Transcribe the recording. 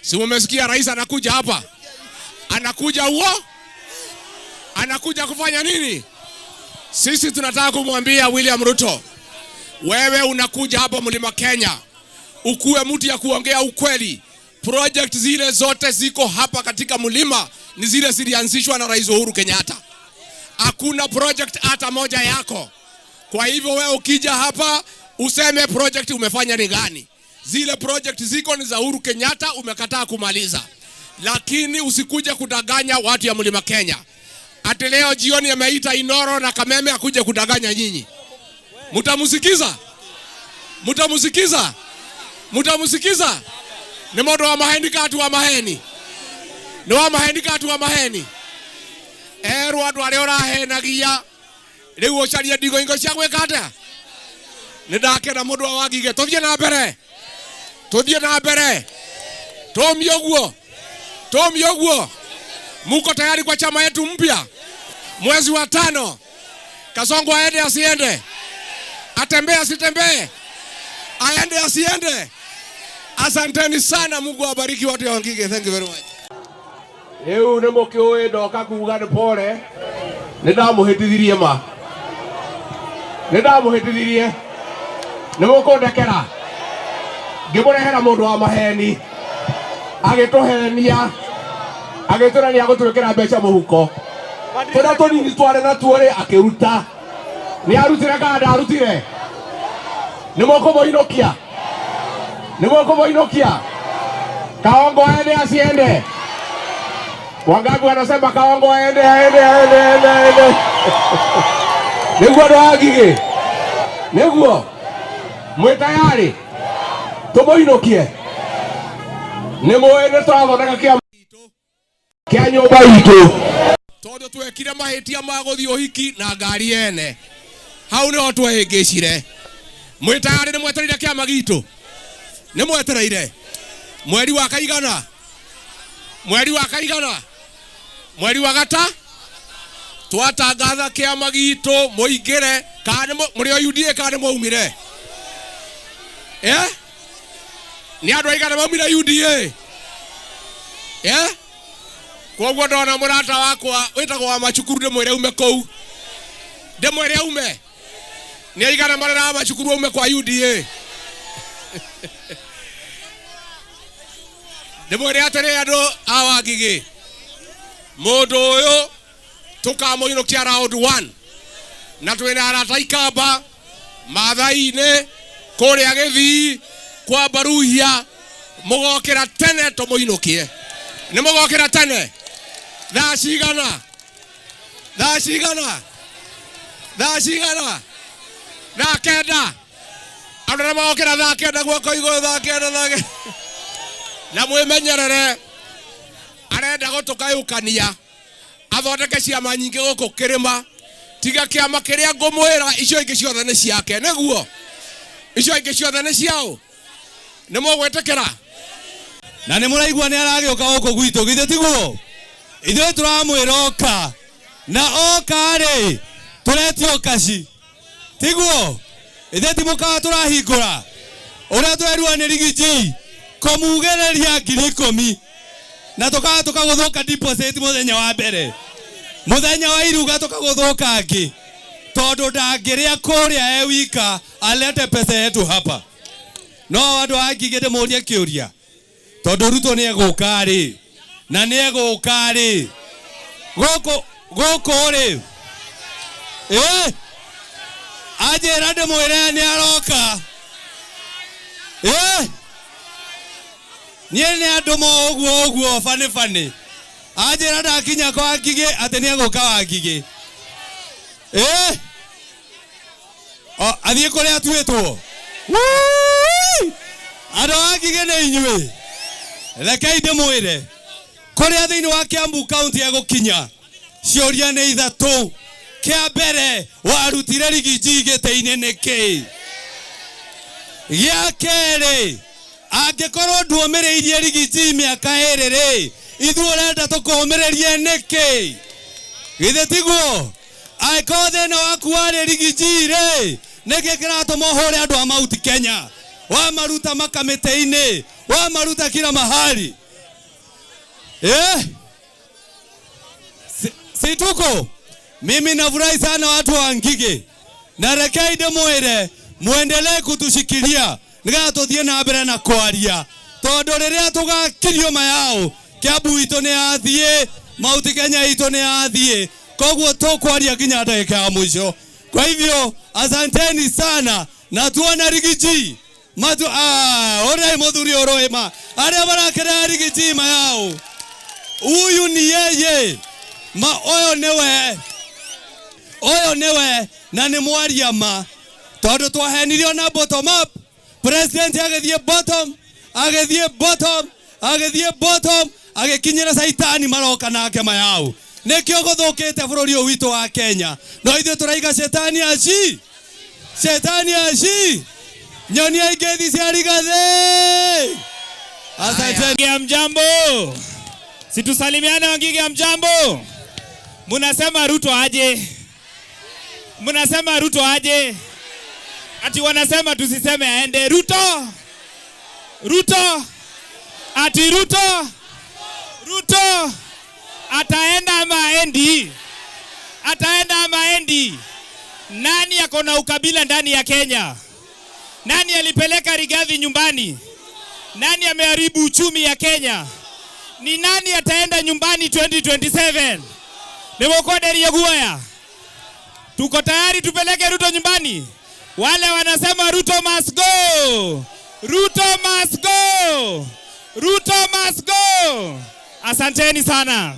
Si umesikia rais anakuja hapa? Anakuja huo? Anakuja kufanya nini? Sisi tunataka kumwambia William Ruto, wewe unakuja hapa Mlima Kenya, ukuwe mtu ya kuongea ukweli. Project zile zote ziko hapa katika mlima ni zile zilianzishwa na Rais Uhuru Kenyatta. Hakuna project hata moja yako. Kwa hivyo wewe ukija hapa useme project umefanya ni gani. Zile project ziko ni za Uhuru Kenyatta, umekataa kumaliza. Lakini usikuje kudanganya watu ya Mlima Kenya. Ati leo jioni ameita Inoro na Kameme akuje kudanganya nyinyi. Mutamusikiza? Mutamusikiza? Mutamusikiza? Ni modo wa maheni katu wa maheni. Ni wa maheni katu wa maheni. Watu wale orahenagia. Leo ocaria ndigo ingo cia gwikata. Nindake na modo wa wagige. Tuthie na mbere. Tuthie na mbere. Tomi oguo. Muko tayari kwa chama yetu mpya? Mwezi wa 5. Kasongo aende asiende? Atembee asitembee? Aende asiende? Asanteni sana, Mungu awabariki watu ya Wangige. Thank you very much. Eu ne mokioe ndoka kuuga ni pole. Nindamuhitithirie ma. Nindamuhitithirie. Nimukundekera. Ngimurehera mundu wa maheni. Agituhenia. Agiturania gutwikira mbeca muhuko. Tuna tunini tware na tuore akiruta. Ni arutire kada arutire. Nimukumoinokia. Nimukumoinokia. Kaongo aende asiende? Wangapi wanasema Kaongo aende? Niguo ndo Wangige. Niguo. Mwe tayari? Tumoinokie. Nimuende twathondeka kia nyumba itu. Tondu twekire mahitia ma guthii uhiki na ngari ene. Hau ni watu wahingicire. Mwe tayari ni mwetereire kiama gitu? Ni mwetereire? Mweri wa kaigana? Mweri wa kaigana? Mweri wa gata? Twatangatha kiama gitu muingire kana muri o UDA kana muumire? Ni andu aigana maumire UDA? Koguo ndona murata wakwa witagwo wa Machukuru ndimwire ume kou. Ndimwire ume. Ni aigana marera Machukuru ume kwa UDA. Ndimwire atere andu a Wangige. Mundu uyu tukamuinukia round 1. Na twina arata Ikamba, Mathai-ini, kuria Githii, kwa Baruhia, mugokira tene tumuinukie. Ni mugokira tene. Thaa cigana? Thaa kenda. Andu na magokira thaa kenda guoko iguru thaa kenda. Na mwimenyerere. Arenda gutukayukania. Athondeke ciama nyingi guku kirima. Tiga kiama kiria ngumwira icio ingi ciothe ni ciake. Niguo. Icio ingi ciothe ni ciao. Ni mugwetekera. Na ni muraigua ni aragioka guku gwitu githe tiguo. Ithuĩ turamwĩra oka. Na oka rĩ turetio kaci. Tiguo. Ithuĩ ti mũkawa turahingũra. Ũrĩa tũreruo nĩ Rigiji kũmugereria 10,000. Na tukaga tukagũthũka deposit mũthenya wa mbere. Mũthenya wa iruga tukagũthũka angĩ. Tondũ ndangĩrĩa kũrĩa wika alete pesa yetu hapa. No andũ a Wangige ndĩmũrie kĩũria. Tondũ Ruto nĩ egũka rĩ. Na nĩ egũka rĩ. Gũkũ rĩ. Anjĩra ndĩmwĩre nĩ aroka. Niĩ nĩ andũ ũguo bani. Anjĩra ndakinya kwa Wangige atĩ nĩ egũka Wangige. Athiĩ kũrĩa atuĩtwo. Andũ a Wangige nĩ inyuĩ. Rekei ndĩmwĩre. Kuria thiini wa Kiambu County egukinya ciuria ni 3. Kia mbere warutire Rigiji gite-ini niki? Gia keri angikorwo nduomereirie Rigiji miaka 2 ri ithuĩ urenda tukuumererie niki? Githe tiguo? Aiko thina waku warĩ Rigiji ri niki kiratũma ũhũre andu a Mount Kenya, wamaruta makamĩtĩ-inĩ, wamaruta kila mahali. Si tuko? Mimi nafurahi sana watu wa Ngige. Na rekei ndimwire muendelee kutushikilia niga tuthie na mbere na kwaria tondu riria tugakirio mayao Kiambu itu ni athie Mount Kenya itu ni athie koguo tukwaria nginya ndagika ya mwisho. Kwa hivyo asanteni sana na tuona Rigiji matu ora muthuri oroema aria barakera Rigiji mayao huyu ni yeye oyo newe na ni mwaria ma tondu twahenirio na bottom up. President agethie bottom agikinyira saitani maroka nake mayao nikio guthukite bururi uyu witu wa Kenya. No ithu turaiga shetani aci nyoni aigethi cia Rigathi. Asante. Mjambo, situsalimiane Wangige. Mjambo, munasema Ruto aje, ati wanasema tusiseme aende. Ruto ati Ruto ataenda ama aendi? Nani ako na ukabila ndani ya Kenya? Nani alipeleka Rigathi nyumbani? Nani ameharibu uchumi ya Kenya? Ni nani ataenda nyumbani 2027? Nemokoderia guaya. Tuko tayari tupeleke Ruto nyumbani? Wale wanasema Ruto must go. Ruto must go. Asanteni sana.